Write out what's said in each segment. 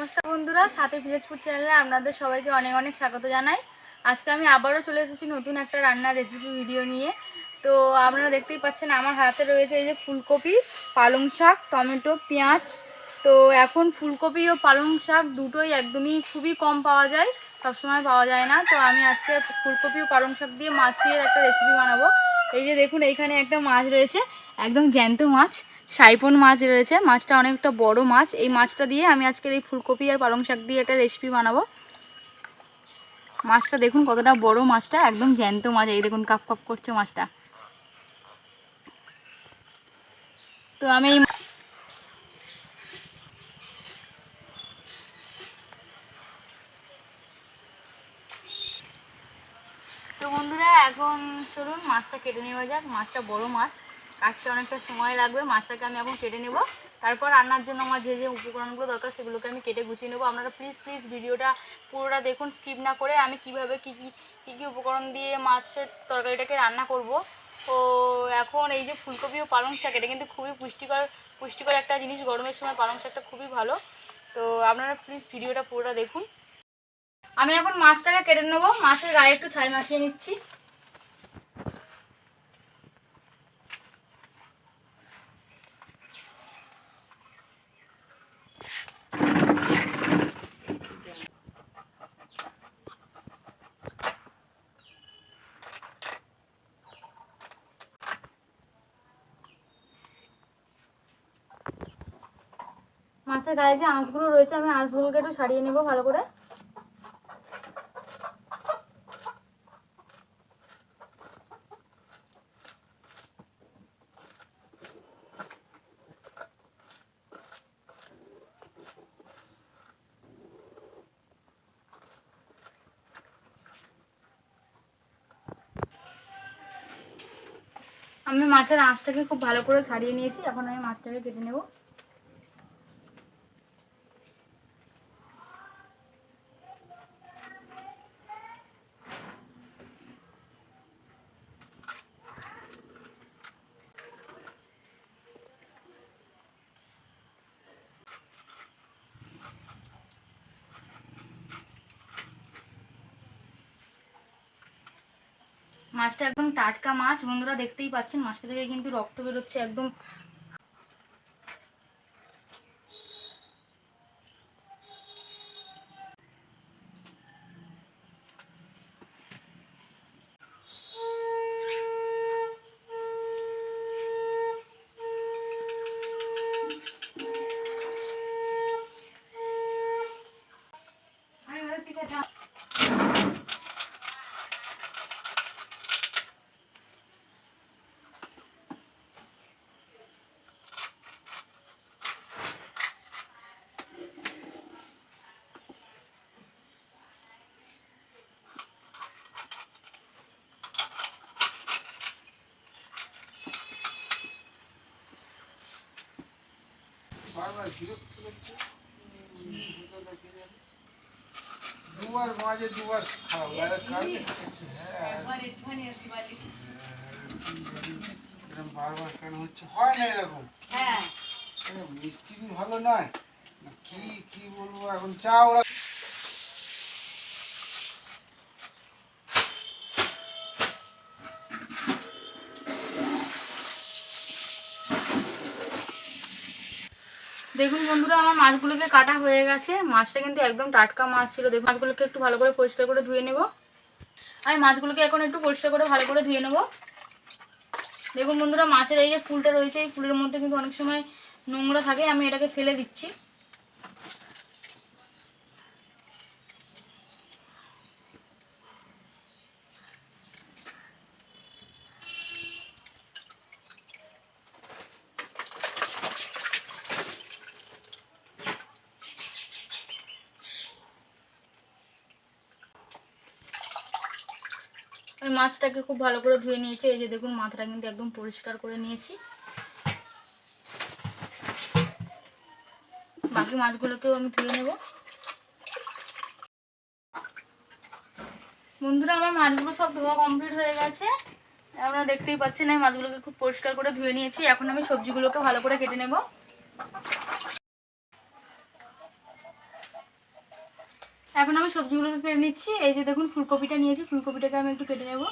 নমস্কার বন্ধুরা, সাথে ভিলেজ ফুড চ্যানেলে আপনাদের সবাইকে অনেক অনেক স্বাগত জানাই। আজকে আমি আবারও চলে এসেছি নতুন একটা রান্নার রেসিপি ভিডিও নিয়ে। তো আপনারা দেখতেই পাচ্ছেন আমার হাতে রয়েছে এই যে ফুলকপি, পালং শাক, টমেটো, পেঁয়াজ। তো এখন ফুলকপি ও পালং শাক দুটোই একদমই খুবই কম পাওয়া যায়, সবসময় পাওয়া যায় না। তো আমি আজকে ফুলকপি ও পালং শাক দিয়ে মাছের একটা রেসিপি বানাবো। এই যে দেখুন, এইখানে একটা মাছ রয়েছে, একদম জ্যান্ত মাছ, সাইপন মাছ রয়েছে। মাছটা অনেকটা বড় মাছ। এই মাছটা দিয়ে আমি আজকের এই ফুলকপি আর পালং শাক দিয়ে একটা রেসিপি বানাবো। মাছটা দেখুন কতটা বড়, মাছটা একদম জ্যান্ত মাছ। এই দেখুন কাপ কাপ করছে মাছটা। তো আমি তো বন্ধুরা এখন চলুন মাছটা কেটে নেওয়া যাক। মাছটা বড় মাছ, কাটতে অনেকটা সময় লাগবে। মাছটাকে আমি এখন কেটে নেব, তারপর রান্নার জন্য আমার যে যে উপকরণগুলো দরকার সেগুলোকে আমি কেটে গুছিয়ে নেবো। আপনারা প্লিজ ভিডিওটা পুরোটা দেখুন, স্কিপ না করে। আমি কিভাবে কী কী উপকরণ দিয়ে মাছের তরকারিটাকে রান্না করব। তো এখন এই যে ফুলকপি ও পালং শাক, এটা কিন্তু খুবই পুষ্টিকর একটা জিনিস। গরমের সময় পালং শাকটা খুবই ভালো। তো আপনারা প্লিজ ভিডিওটা পুরোটা দেখুন। আমি এখন মাছটাকে কেটে নেবো। মাছের গায়ে একটু ছাই মাখিয়ে নিচ্ছি। মাছের গায়ে যে আঁশগুলো রয়েছে, আমি আঁশগুলোকে একটু ছাড়িয়ে নেবো ভালো করে। আমি মাছের আঁশটাকে খুব ভালো করে ছাড়িয়ে নিয়েছি। এখন আমি মাছটাকে কেটে নেব। মাছটা একদম টাটকা মাছ বন্ধুরা, দেখতেই পাচ্ছেন মাছটা থেকে কিন্তু রক্ত বেরোচ্ছে একদম। দুবার মাঝে দুবার খারাপ বারবার কেন হচ্ছে, হয় না এরকম। মিস্ত্রি ভালো নয়, কি কি বলবো এখন। চা ওরা দেখুন বন্ধুরা, আমার মাছগুলোকে কাটা হয়ে গেছে। মাছটা কিন্তু একদম টাটকা মাছ ছিল। দেখুন মাছগুলোকে একটু ভালো করে পরিষ্কার করে ধুয়ে নেব। আমি মাছগুলোকে এখন একটু পরিষ্কার করে ভালো করে ধুয়ে নেব। দেখুন বন্ধুরা, মাছের এই যে ফুলটা রয়েছে, এই ফুলের মধ্যে কিন্তু অনেক সময় নোংরা থাকে। আমি এটাকে ফেলে দিচ্ছি। আমি মাছটাকে খুব ভালো করে ধুয়ে নিয়েছি। এই যে দেখুন মাথাটা কিন্তু একদম পরিষ্কার করে নিয়েছি। বাকি মাছগুলোকেও আমি ধুয়ে নেব। বন্ধুরা, আমার মাছগুলো সব ধোয়া কমপ্লিট হয়ে গেছে। আপনারা দেখতেই পাচ্ছেন আমি মাছগুলোকে খুব পরিষ্কার করে ধুয়ে নিয়েছি। এখন আমি সবজিগুলোকে ভালো করে কেটে নেব। এখন আমি সবজিগুলোকে কেটে নিচ্ছি। এই যে দেখুন ফুলকপিটা নিয়েছি, ফুলকপিটাকে আমি একটু কেটে নেব।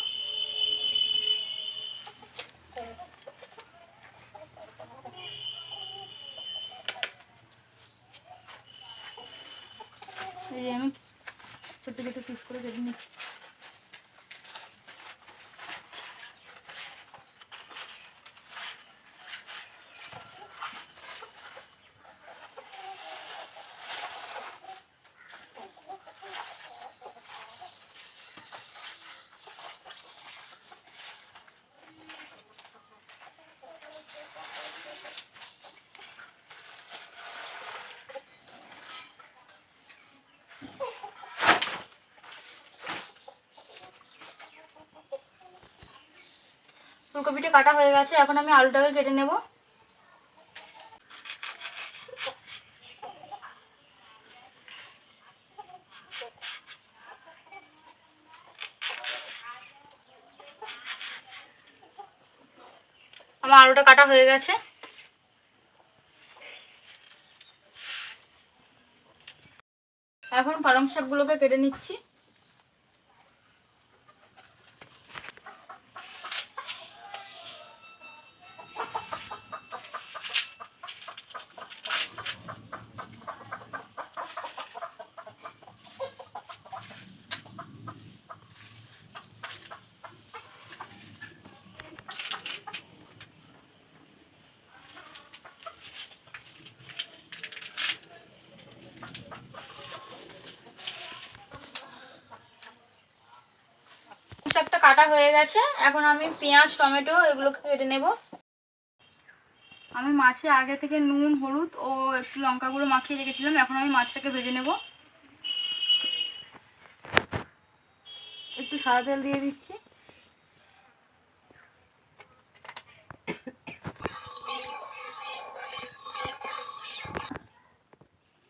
এই যে আমি ছোটো ছোটো পিস করে কেটে নিচ্ছি। ফুলকপিটা কাটা হয়ে গেছে, এখন আমি আলুটাকে কেটে নেব। আমার আলুটা কাটা হয়ে গেছে। এখন পালং শাকগুলোকে কেটে নিচ্ছি। শাকটা কাটা হয়ে গেছে, এখন আমি পেঁয়াজ টমেটো এগুলোকে কেটে নেব। আমি মাছে আগে থেকে নুন হলুদ ও একটু লঙ্কা গুঁড়ো মাখিয়ে রেখেছিলাম। এখন আমি মাছটাকে ভেজে নেব। একটু সাদা তেল দিয়ে দিচ্ছি।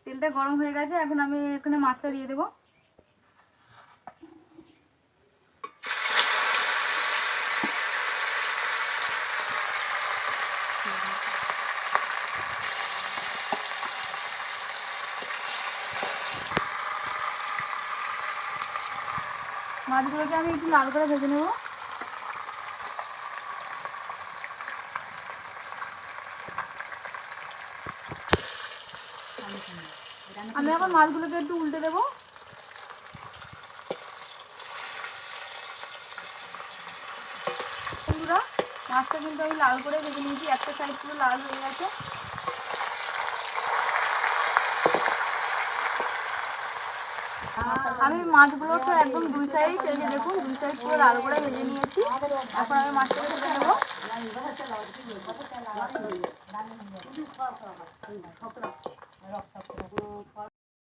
তেলটা গরম হয়ে গেছে, এখন আমি এখানে মাছটা দিয়ে দেবো। মাছগুলোকে আমি একটু লাল করে ভেজে নেব। আমি এখন মাছগুলোকে একটু উল্টে দেবো। বন্ধুরা, মাছটা কিন্তু আমি লাল করে ভেজে নিয়েছি, একটা সাইড পুরো লাল হয়ে গেছে। আমি মাছগুলোকে একদম দুই সাইড, এই যে দেখুন দুই সাইড পুরো লাল করে ভেজে নিয়েছি। এখন আমি মাছটাকে ভেজে নেবো।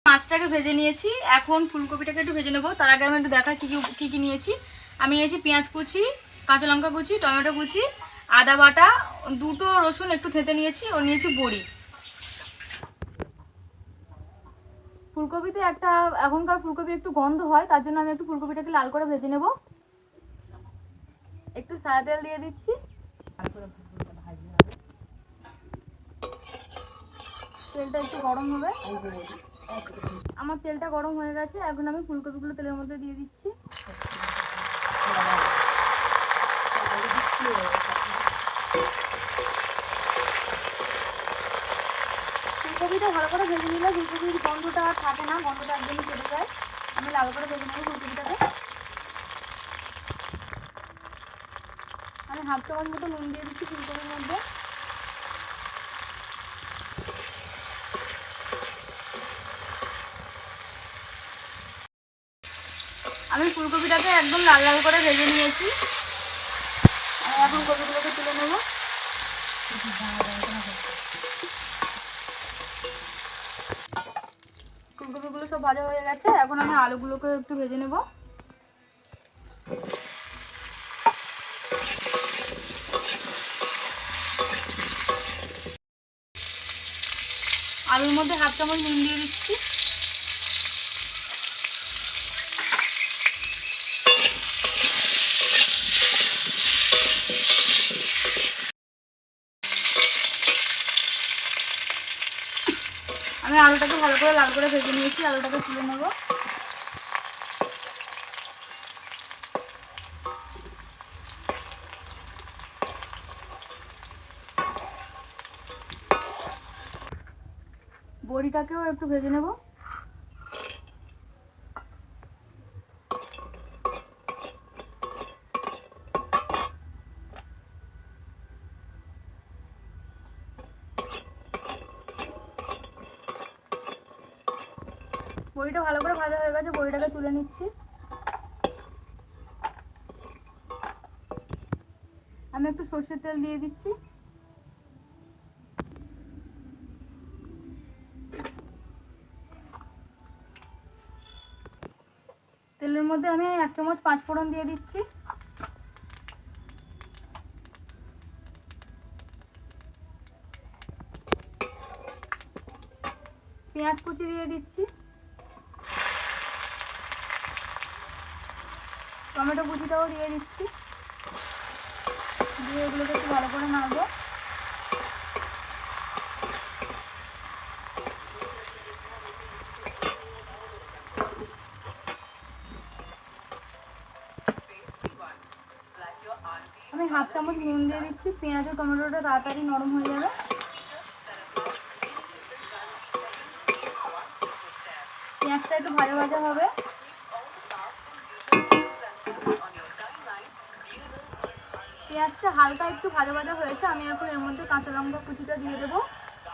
মাছটাকে ভেজে নিয়েছি, এখন ফুলকপিটাকে একটু ভেজে নেবো। তার আগে আমি একটু দেখা কী কী নিয়েছি। আমি নিয়েছি পেঁয়াজ কুচি, কাঁচা লঙ্কা কুচি, টমেটো কুচি, আদা বাটা, দুটো রসুন একটু থেঁতে নিয়েছি, ও নিয়েছি বড়ি। ফুলকপিতে এখনকার ফুলকপি একটু গন্ধ হয়, তার জন্য আমি একটু ফুলকপিটাকে লাল করে ভেজে নেব। একটু সাদা তেল দিয়ে দিচ্ছি। তেলটা একটু গরম হবে। আমার তেলটা গরম হয়ে গেছে, এখন আমি ফুলকপিগুলো তেলের মধ্যে দিয়ে দিচ্ছি। ফুলকপিটা ভালো করে ভেজে নিলে ফুলকপির গন্ধটা আর থাকে না, গন্ধটা একদমই কেটে যায়। আমি লাল করে ভেজে নেব ফুলকপিটাকে। আমি হাফ চামচ মতো নুন দিয়ে দিচ্ছি ফুলকপির মধ্যে। আমি ফুলকপিটাকে একদম লাল লাল করে ভেজে নিয়েছি। এখন কপিগুলোকে তুলে নেব। ফুলকপিগুলো সব ভাজা হয়ে গেছে, এখন আমি আলুগুলোকে একটু ভেজে নেব। আলুর মধ্যে হাফ চামচ নুন দিয়ে দিচ্ছি। আমি আলুটাকে ভালো করে লাল করে ভেজে নিয়েছি, আলুটাকে তুলে নেব। বড়িটাকেও একটু ভেজে নেব। বড়িটা ভালো করে ভাজা হয়ে গেছে, বড়িটাকে তুলে নিচ্ছি। আমি একটু সর্ষের তেল দিয়ে দিচ্ছি। তেলের মধ্যে আমি 1 চামচ 5 ফোড়ন দিয়ে দিচ্ছি। পেঁয়াজ কুচি দিয়ে দিচ্ছি, টমেটো কুচিটাও দিয়ে দিচ্ছি, দিয়ে এগুলোকে একটু ভালো করে নাড়বো। আমি 1/2 চামচ নুন দিয়ে দিচ্ছি, পেঁয়াজ ও টমেটোটা তাড়াতাড়ি নরম হয়ে যাবে। পেঁয়াজটা একটু ভাজা ভাজা হবে। পেঁয়াজটা হালকা একটু ভাজা ভাজা হয়েছে, আমি এখন এর মধ্যে কাঁচা লঙ্কা কুচিটা দিয়ে দেবো।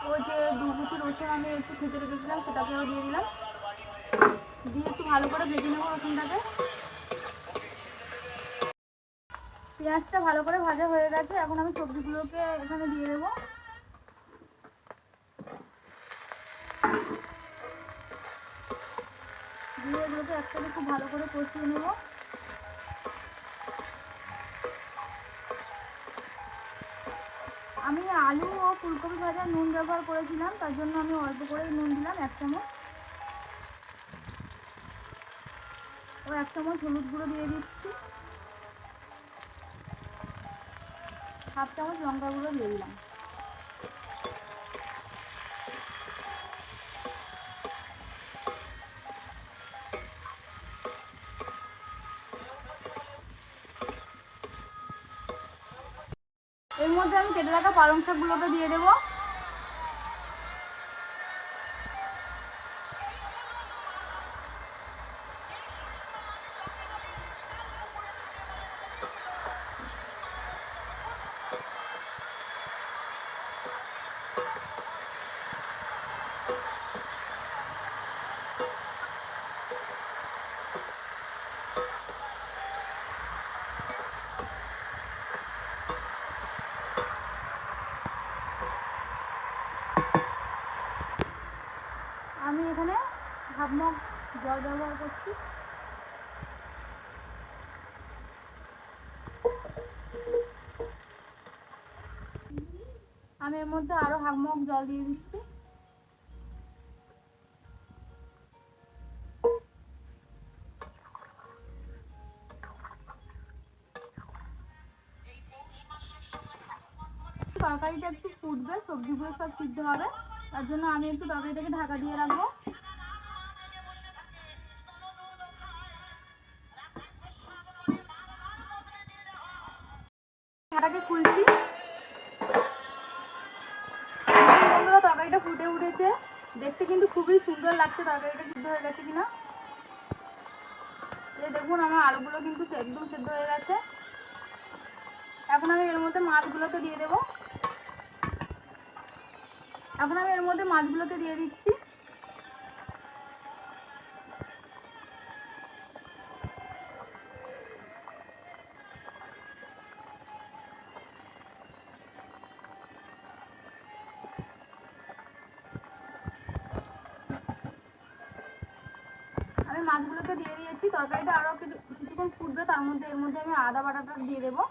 ও যে 2 কুচি রসুন আমি একটু খেতে রেখেছিলাম সেটাকেও দিয়ে দিলাম, দিয়ে একটু ভালো করে ভেজে নেবো রসুনটাকে। পেঁয়াজটা ভালো করে ভাজা হয়ে গেছে, এখন আমি সবজিগুলোকে এখানে দিয়ে দেবো। দিয়ে এগুলোকে একসাথে খুব ভালো করে কষিয়ে নেব। আমি আলু ও ফুলকপি ভাজা নুন ব্যবহার করেছিলাম, তার জন্য আমি অল্প করেই নুন দিলাম 1 চামচ। ও 1 চামচ হলুদ গুঁড়ো দিয়ে দিচ্ছি, 1/2 চামচ লঙ্কা গুঁড়ো দিয়ে দিলাম। এর মধ্যে আমি কেটে রাখা পালং শাকগুলোকে দিয়ে দেবো। আমি এখানে 1/2 মগ জল ব্যবহার করছি। আমি এর মধ্যে আরো 1/2 মগ জল দিয়ে দিচ্ছি। তরকারিটা একটু ফুটবে, সবজিগুলো সব সিদ্ধ হবে, তার জন্য আমি একটু তরকারিটাকে ঢাকা দিয়ে রাখবো। ঢাকাটা খুলছি। তরকারিটা ফুটে উঠেছে, দেখতে কিন্তু খুবই সুন্দর লাগছে। তরকারিটা সিদ্ধ হয়ে গেছে কিনা এই দেখুন, আমার আলুগুলো কিন্তু একদম সিদ্ধ হয়ে গেছে। এখন আমি এর মধ্যে মাছগুলোকে দিয়ে দেবো। দিয়ে দিচ্ছি। আমি মাছগুলোকে দিয়ে দিয়েছি। তরকারিটা আরো কিছুক্ষণ ফুটবে, তার মধ্যে এর মধ্যে আমি আদা বাটাটা দিয়ে দেবো।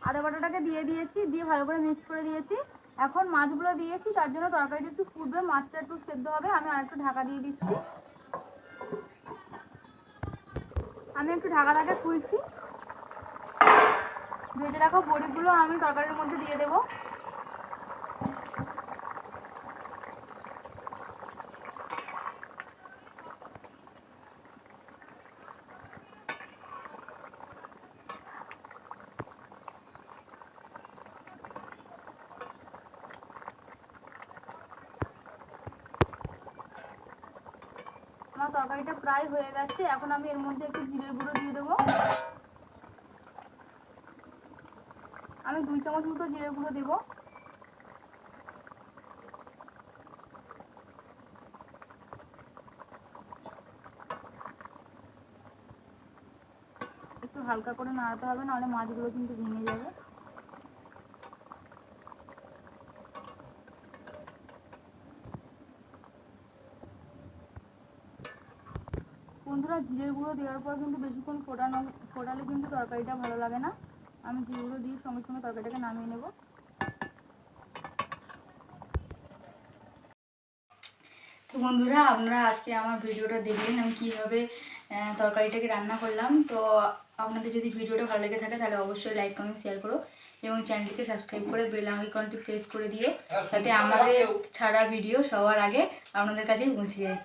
আদা বাটাটাকে দিয়ে দিয়েছি, দিয়ে ভালো করে মিক্স করে দিয়েছি। এখন মাছগুলো দিয়েছি, তার জন্য তরকারিটা একটু ফুটবে, মাছটা একটু সেদ্ধ হবে। আমি আর একটু ঢাকা দিয়ে দিচ্ছি। আমি একটু ঢাকাটাকে খুলছি। ভেজে রাখা বড়িগুলো আমি তরকারির মধ্যে দিয়ে দেবো। আমার তরকারিটা প্রায় হয়ে গেছে। এখন আমি এর মধ্যে একটু জিরে গুঁড়ো দিয়ে দেবো। আমি 2 চামচ মতো জিরে গুঁড়ো দেবো। একটু হালকা করে নাড়াতে হবে, নাহলে মাছগুলো কিন্তু ভেঙে যাবে। বন্ধুরা, জিরের গুঁড়ো দেওয়ার পর কিন্তু বেশিক্ষণ ফোটালে কিন্তু তরকারিটা ভালো লাগে না। আমি জিরে গুঁড়ো দিয়ে সঙ্গে সঙ্গে তরকারিটাকে নামিয়ে নেব। তো বন্ধুরা, আপনারা আজকে আমার ভিডিওটা দেখলেন আমি কীভাবে তরকারিটাকে রান্না করলাম। তো আপনাদের যদি ভিডিওটা ভালো লেগে থাকে তাহলে অবশ্যই লাইক কমেন্ট শেয়ার করো এবং চ্যানেলটিকে সাবস্ক্রাইব করে বেল আইকনটি প্রেস করে দিও, যাতে আমাদের ছাড়া ভিডিও সবার আগে আপনাদের কাছেই পৌঁছে যায়।